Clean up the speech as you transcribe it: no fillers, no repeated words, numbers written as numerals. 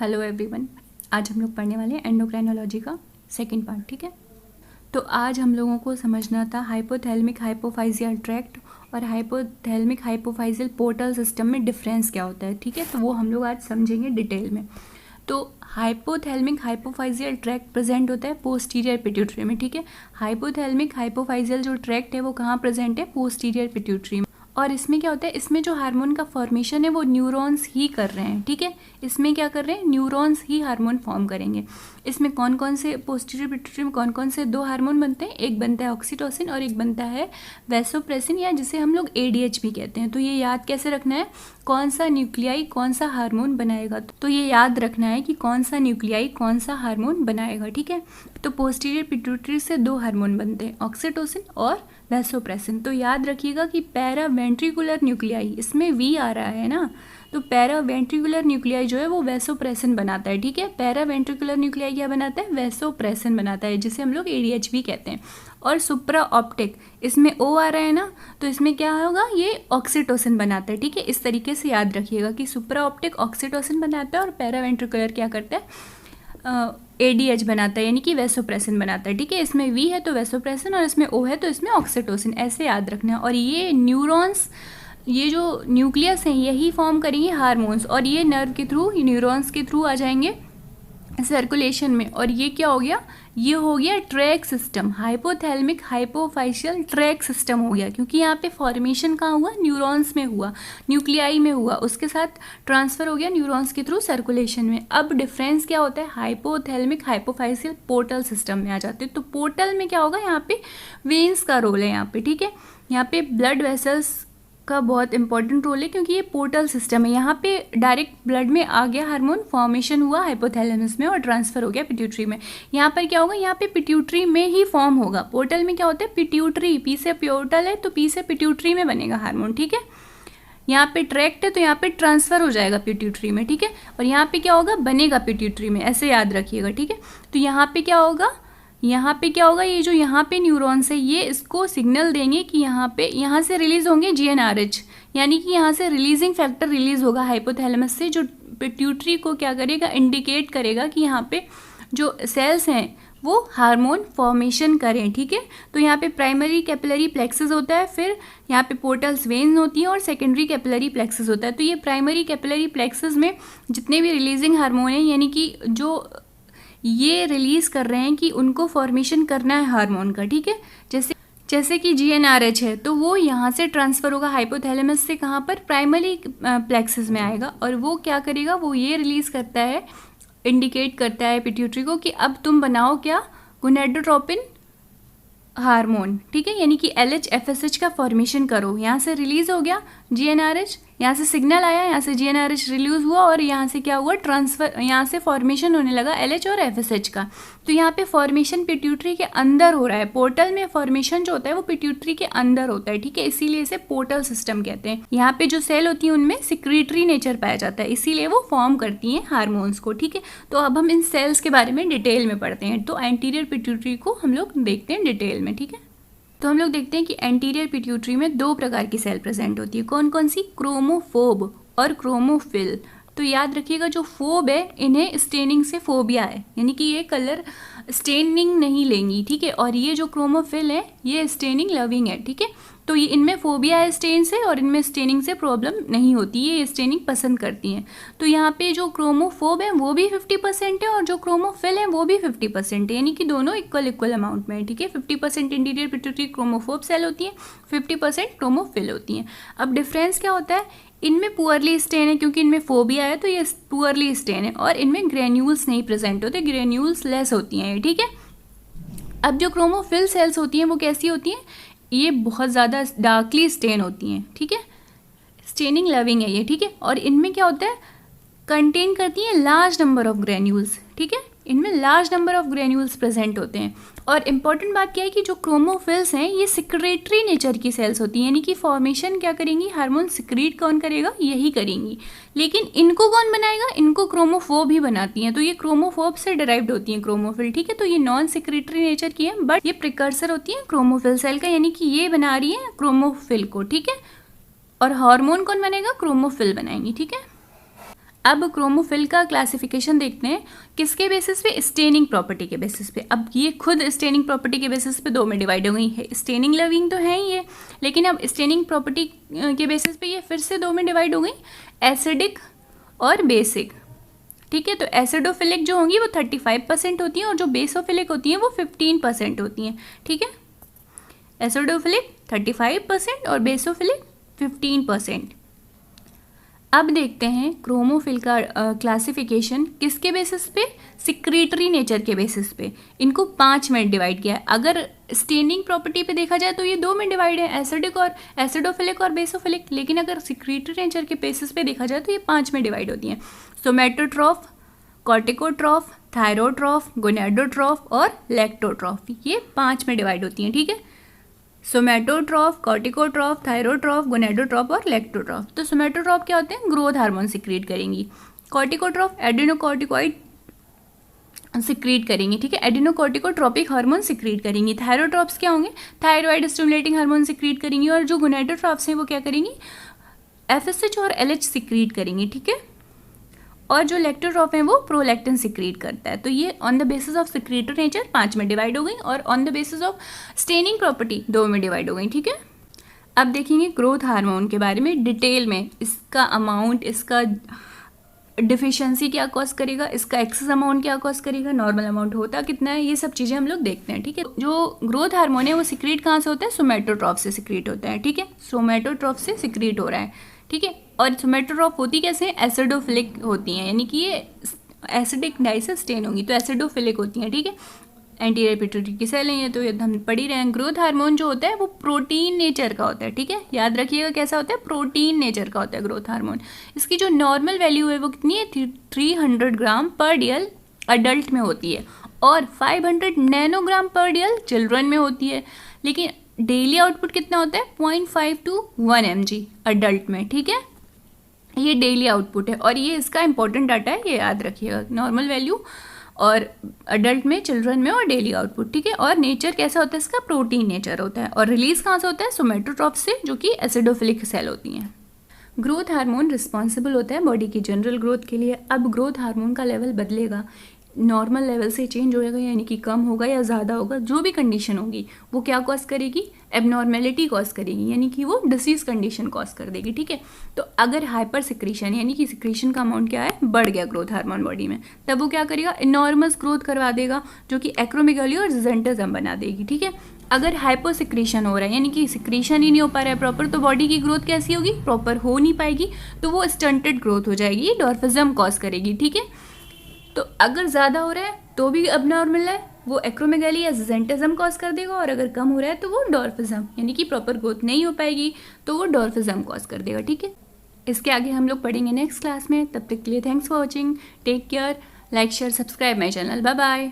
Hello everyone. आज हम लोग पढ़ने वाले हैं एंडोक्राइनोलॉजी का सेकंड पार्ट। ठीक है, तो आज हम लोगों को समझना था हाइपोथैलेमिक हाइपोफाइजियल ट्रैक्ट और हाइपोथैलेमिक हाइपोफाइजियल पोर्टल सिस्टम में डिफरेंस क्या होता है। ठीक है, तो वो हम लोग आज समझेंगे डिटेल में। तो हाइपोथैलेमिक हाइपोफाइजियल ट्रैक्ट प्रेजेंट होता है पोस्टीरियर पिट्यूटरी में। ठीक है, हाइपोथैलेमिक हाइपोफाइजियल जो ट्रैक्ट है वो कहाँ प्रेजेंट है? पोस्टीरियर पिट्यूटरी में। और इसमें क्या होता है, इसमें जो हार्मोन का फॉर्मेशन है वो न्यूरॉन्स ही कर रहे हैं। ठीक है, इसमें क्या कर रहे हैं? न्यूरॉन्स ही हार्मोन फॉर्म करेंगे। इसमें कौन कौन से पोस्टीरियर पिट्यूटरी में कौन कौन से दो हार्मोन बनते हैं? एक बनता है ऑक्सीटोसिन और एक बनता है वैसोप्रेसिन, या जिसे हम लोग ADH भी कहते हैं। तो ये याद कैसे रखना है, कौन सा न्यूक्लियाई कौन सा हार्मोन बनाएगा। तो ये याद रखना है कि कौन सा न्यूक्लियाई कौन सा हार्मोन बनाएगा। ठीक है, तो पोस्टीरियर पिट्यूटरी से दो हार्मोन बनते हैं, ऑक्सीटोसिन और वैसोप्रेसिन। तो याद रखिएगा कि पैरावेंट्रिकुलर न्यूक्लियाई, इसमें V आ रहा है ना, तो पैरावेंट्रिकुलर न्यूक्लियाई जो है वो वैसोप्रेसिन बनाता है। ठीक है, पैरावेंट्रिकुलर न्यूक्लियाई क्या बनाता है? वैसोप्रेसिन बनाता है, जिसे हम लोग ADH भी कहते हैं। और सुप्रा ऑप्टिक, इसमें O आ रहा है ना, तो इसमें क्या होगा? ये ऑक्सीटोसिन बनाता है। ठीक है, इस तरीके से याद रखिएगा कि सुप्रा ऑप्टिक ऑक्सीटोसिन बनाता है और पैरावेंट्रिकुलर क्या करता है? ADH बनाता है, यानी कि वैसोप्रेसिन बनाता है। ठीक है, इसमें V है तो वैसोप्रेसिन और इसमें O है तो इसमें ऑक्सीटोसिन, ऐसे याद रखना है। और ये न्यूरॉन्स, ये जो न्यूक्लियस हैं यही फॉर्म करेंगे हार्मोन्स, और ये नर्व के थ्रू, न्यूरॉन्स के थ्रू आ जाएंगे सर्कुलेशन में। और ये क्या हो गया? ये हो गया track system, hypothalamic hypophysial track system हो गया, क्योंकि यहाँ पे फॉर्मेशन कहाँ हुआ? न्यूरॉन्स में हुआ, न्यूक्लियाई में हुआ, उसके साथ ट्रांसफर हो गया न्यूरॉन्स के थ्रू सर्कुलेशन में। अब डिफरेंस क्या होता है? हाइपोथैलेमिक हाइपोफाइशियल पोर्टल सिस्टम में आ जाते हैं। तो पोर्टल में क्या होगा? यहाँ पे वेन्स का रोल है यहाँ पे। ठीक है, यहाँ पे ब्लड वेसल्स का बहुत इंपॉर्टेंट रोल है, क्योंकि ये पोर्टल सिस्टम है। यहाँ पे डायरेक्ट ब्लड में आ गया हार्मोन, फॉर्मेशन हुआ हाइपोथैलेमस में और ट्रांसफर हो गया पिट्यूटरी में। यहाँ पर क्या होगा? यहाँ पे पिट्यूटरी में ही फॉर्म होगा। पोर्टल में क्या होता है? पिट्यूटरी, पी से पोर्टल है तो पी से पिट्यूटरी में बनेगा हार्मोन। ठीक है, यहाँ पे ट्रैक्ट है तो यहाँ पे ट्रांसफर हो जाएगा पिट्यूटरी में। ठीक है, और यहाँ पे क्या होगा? बनेगा पिट्यूटरी में, ऐसे याद रखिएगा। ठीक है, तो यहाँ पे क्या होगा? यहाँ पे क्या होगा? ये जो यहाँ पे न्यूरॉन्स है ये इसको सिग्नल देंगे कि यहाँ से रिलीज होंगे GnRH, यानी कि यहाँ से रिलीजिंग फैक्टर रिलीज होगा हाइपोथैलेमस से, जो पिट्यूटरी को क्या करेगा? इंडिकेट करेगा कि यहाँ पे जो सेल्स हैं वो हार्मोन फॉर्मेशन करें। ठीक है, तो यहाँ पे प्राइमरी कैपिलरी प्लेक्सस होता है, फिर यहाँ पे पोर्टल्स वेन्स होती हैं और सेकेंडरी कैपिलरी प्लेक्सस होता है। तो ये प्राइमरी कैपिलरी प्लेक्सस में जितने भी रिलीजिंग हार्मोन हैं, यानी कि जो ये रिलीज कर रहे हैं कि उनको फॉर्मेशन करना है हार्मोन का। ठीक है, जैसे कि GnRH है तो वो यहाँ से ट्रांसफर होगा हाइपोथैलेमस से, कहाँ पर? प्राइमरी प्लेक्सस में आएगा, और वो क्या करेगा? वो ये रिलीज करता है, इंडिकेट करता है पिट्यूटरी को कि अब तुम बनाओ क्या? Gonadotropin hormone. ठीक है, यानी कि LH-FSH का फॉर्मेशन करो। यहाँ से रिलीज हो गया GnRH, यहाँ से सिग्नल आया, यहाँ से GnRH रिलीज हुआ और यहाँ से क्या हुआ? ट्रांसफर, यहाँ से फॉर्मेशन होने लगा LH और FSH का। तो यहाँ पे फॉर्मेशन पिट्यूटरी के अंदर हो रहा है। पोर्टल में फॉर्मेशन जो होता है वो पिट्यूटरी के अंदर होता है। ठीक है, इसीलिए इसे पोर्टल सिस्टम कहते हैं। यहाँ पे जो सेल होती है उनमें सिक्रीटरी नेचर पाया जाता है, इसीलिए वो फॉर्म करती हैं हार्मोन्स को। ठीक है, तो अब हम इन सेल्स के बारे में डिटेल में पढ़ते हैं। तो एंटीरियर पिट्यूटरी को हम लोग देखते हैं डिटेल में। ठीक है, तो हम लोग देखते हैं कि एंटीरियर पिट्यूटरी में दो प्रकार की सेल प्रेजेंट होती है। कौन कौन सी? क्रोमोफोब और क्रोमोफिल। तो याद रखिएगा जो फोब है इन्हें स्टेनिंग से फोबिया है, यानी कि ये कलर स्टेनिंग नहीं लेंगी। ठीक है, और ये जो क्रोमोफिल है ये स्टेनिंग लविंग है। ठीक है, तो ये इनमें फोबिया है स्टेन से और इनमें स्टेनिंग से प्रॉब्लम नहीं होती, ये स्टेनिंग पसंद करती हैं। तो यहाँ पे जो क्रोमोफोब है वो भी 50% है और जो क्रोमोफिल है वो भी 50% है, यानी कि दोनों इक्वल अमाउंट में है। ठीक है, 50% इंटीरियर पिट्यूटरी क्रोमोफोब सेल होती है, 50% क्रोमोफिल होती हैं। अब डिफरेंस क्या होता है? इनमें पुअरली स्टेन है, क्योंकि इनमें फोबिया है तो ये पुअरली स्टेन है, और इनमें ग्रेन्यूल्स नहीं प्रेजेंट होते, ग्रेन्यूल्स लेस होती हैं ये। ठीक है, अब जो क्रोमोफिल सेल्स होती हैं वो कैसी होती हैं? ये बहुत ज़्यादा डार्कली स्टेन होती हैं। ठीक है, स्टेनिंग लविंग है ये। ठीक है, और इनमें क्या होता है? कंटेन करती हैं लार्ज नंबर ऑफ ग्रेन्यूल्स। ठीक है, इनमें large number of granules present होते हैं। और इम्पॉर्टेंट बात क्या है कि जो क्रोमोफिल्स हैं ये सिक्रेटरी नेचर की सेल्स होती हैं, यानी कि फॉर्मेशन क्या करेंगी? हार्मोन सिक्रीट कौन करेगा? यही करेंगी। लेकिन इनको कौन बनाएगा? इनको क्रोमोफोब ही बनाती हैं। तो ये क्रोमोफोब से डिराइव्ड होती हैं क्रोमोफिल। ठीक है, तो ये नॉन सिक्रेटरी नेचर की है, बट ये प्रिकर्सर होती है क्रोमोफिल सेल का, यानी कि ये बना रही है क्रोमोफिल को। ठीक है, और हार्मोन कौन बनेगा? क्रोमोफिल बनाएंगी। ठीक है, अब क्रोमोफिल का क्लासिफिकेशन देखते हैं किसके बेसिस पे, स्टेनिंग प्रॉपर्टी के बेसिस पे। अब ये खुद स्टेनिंग प्रॉपर्टी के बेसिस पे दो में डिवाइड हो गई है, स्टेनिंग लविंग तो है ही ये, लेकिन अब स्टेनिंग प्रॉपर्टी के बेसिस पे ये फिर से दो में डिवाइड हो गई, एसिडिक और बेसिक। ठीक है, तो एसिडोफिलिक जो होंगी वो 35% होती हैं और जो बेसोफिलिक होती हैं वो 15% होती हैं। ठीक है, एसिडोफिलिक 35% और बेसोफिलिक 15%। अब देखते हैं क्रोमोफिल का क्लासिफिकेशन किसके बेसिस पे, सिक्रीटरी नेचर के बेसिस पे। इनको 5 में डिवाइड किया है। अगर स्टेनिंग प्रॉपर्टी पे देखा जाए तो ये 2 में डिवाइड है, एसिडिक और एसिडोफिलिक और बेसोफिलिक, लेकिन अगर सिक्रीटरी नेचर के बेसिस पे देखा जाए तो ये 5 में डिवाइड होती हैं, सोमेटोट्रॉफ, कॉर्टिकोट्रॉफ, थायरोट्रॉफ, गोनेडोट्रॉफ और लैक्टोट्रॉफ, ये 5 में डिवाइड होती हैं। ठीक है, सोमेटोट्रॉफ, कॉर्टिकोट्रॉफ, थायरोट्रॉफ, गोनेडोट्रॉफ और लैक्टोट्रॉफ। तो सोमेटोट्रॉफ क्या होते हैं, ग्रोथ हार्मोन सिक्रीट करेंगी। कॉर्टिकोट्रॉफ एडिनोकॉर्टिकॉइड सिक्रीट करेंगी। ठीक है, एडिनोकॉर्टिकोट्रोपिक हार्मोन सिक्रीट करेंगी। थायरोट्रॉप्स क्या होंगे, थायरॉइड स्टिमुलेटिंग हार्मोन सिक्रीट करेंगी। और जो गोनेडोट्रॉफ्स हैं वो क्या करेंगी, FSH और LH सिक्रीट करेंगी। ठीक है, और जो लैक्टोट्रॉफ है वो प्रोलैक्टिन सिक्रीट करता है। तो ये on the basis of secretory nature 5 में डिवाइड हो गई और on the basis of staining property 2 में डिवाइड हो गई। ठीक है, अब देखेंगे ग्रोथ हार्मोन के बारे में डिटेल में, इसका अमाउंट, इसका डिफिशियंसी क्या कॉज करेगा, इसका एक्सेस अमाउंट क्या कॉज करेगा, नॉर्मल अमाउंट होता कितना है, ये सब चीज़ें हम लोग देखते हैं। ठीक है, जो ग्रोथ हार्मोन है वो सिक्रीट कहाँ से होता है, सोमेटोट्रॉफ से सिक्रीट होता है। ठीक है, सोमेटोट्रॉफ से सिक्रीट हो रहा है। ठीक है, और सोमेटोट्रॉफ होती कैसे, एसिडोफिलिक होती हैं, यानी कि ये एसिडिक डाई से स्टेन होंगी तो एसिडोफिलिक होती हैं। ठीक है, एंटीरियर पिट्यूटरी की सेल हैं, तो ये हम पढ़ ही रहे हैं। ग्रोथ हार्मोन जो होता है वो प्रोटीन नेचर का होता है। ठीक है, याद रखिएगा कैसा होता है, प्रोटीन नेचर का होता है ग्रोथ हार्मोन। इसकी जो नॉर्मल वैल्यू है वो कितनी है, 300 ग्राम पर DL अडल्ट में होती है और 500 नैनोग्राम पर DL चिल्ड्रन में होती है। लेकिन डेली आउटपुट कितना होता है, 0.5 to 1 mg अडल्ट में। ठीक है, ये डेली आउटपुट है और ये इसका इंपॉर्टेंट डाटा है, ये याद रखिएगा, नॉर्मल वैल्यू और अडल्ट में, चिल्ड्रन में और डेली आउटपुट। ठीक है, और नेचर कैसा होता है इसका, प्रोटीन नेचर होता है और रिलीज कहाँ से होता है, सोमेटोट्रॉफ से, जो कि एसिडोफिलिक सेल होती हैं। ग्रोथ हार्मोन रिस्पॉन्सिबल होता है बॉडी की जनरल ग्रोथ के लिए। अब ग्रोथ हार्मोन का लेवल बदलेगा, नॉर्मल लेवल से चेंज होएगा, यानी कि कम होगा या ज़्यादा होगा, जो भी कंडीशन होगी वो क्या कॉज करेगी, एबनॉर्मेलिटी कॉज करेगी, यानी कि वो डिसीज कंडीशन कॉज कर देगी। ठीक है, तो अगर हाइपर सिक्रीशन यानी कि सिक्रीशन का अमाउंट क्या है, बढ़ गया ग्रोथ हार्मोन बॉडी में, तब वो क्या करेगा, इनॉर्मस ग्रोथ करवा देगा, जो कि एक्रोमेगाली और जिजेंटिज्म बना देगी। ठीक है, अगर हाइपो सिक्रीशन हो रहा है यानी कि सिक्रीशन ही नहीं हो पा रहा है प्रॉपर, तो बॉडी की ग्रोथ कैसी होगी, प्रॉपर हो नहीं पाएगी, तो वो स्टंटेड ग्रोथ हो जाएगी, डॉर्फिज्म कॉज करेगी। ठीक है, तो अगर ज़्यादा हो रहा है तो भी अबनॉर्मल है, वो एक्रोमेगाली या जिजेंटिज्म कॉज कर देगा, और अगर कम हो रहा है तो वो डॉर्फिज्म यानी कि प्रॉपर ग्रोथ नहीं हो पाएगी, तो वो डॉर्फिज्म कॉज कर देगा। ठीक है, इसके आगे हम लोग पढ़ेंगे नेक्स्ट क्लास में। तब तक के लिए thanks for watching, take care, like share subscribe my channel, bye bye.